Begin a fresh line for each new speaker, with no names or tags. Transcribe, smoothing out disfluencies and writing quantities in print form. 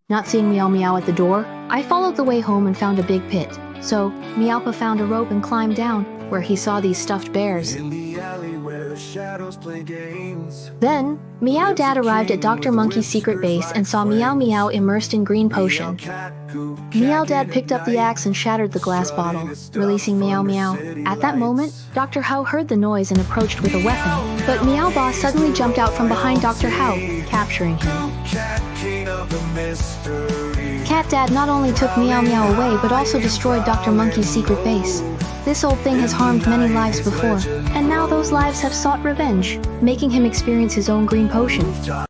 Not seeing Meow Meow at the door, I followed the way home and found a big pit. So, Meowpa found a rope and climbed down, where he saw these stuffed bears.
In the alley where the shadows play games.
Then, Meow Dad arrived at Dr. Monkey's secret base and saw Meow Meow immersed in green potion. Meow Dad picked up the axe and shattered the glass bottle, releasing Meow Meow. At that moment, Dr. Hao heard the noise and approached with a weapon, but Meow Boss suddenly jumped out from behind Dr. Hao, capturing him. Cat Dad not only took Meow Meow away but also destroyed Dr. Monkey's secret base. This old thing has harmed many lives before, and now those lives have sought revenge, making him experience his own green potion.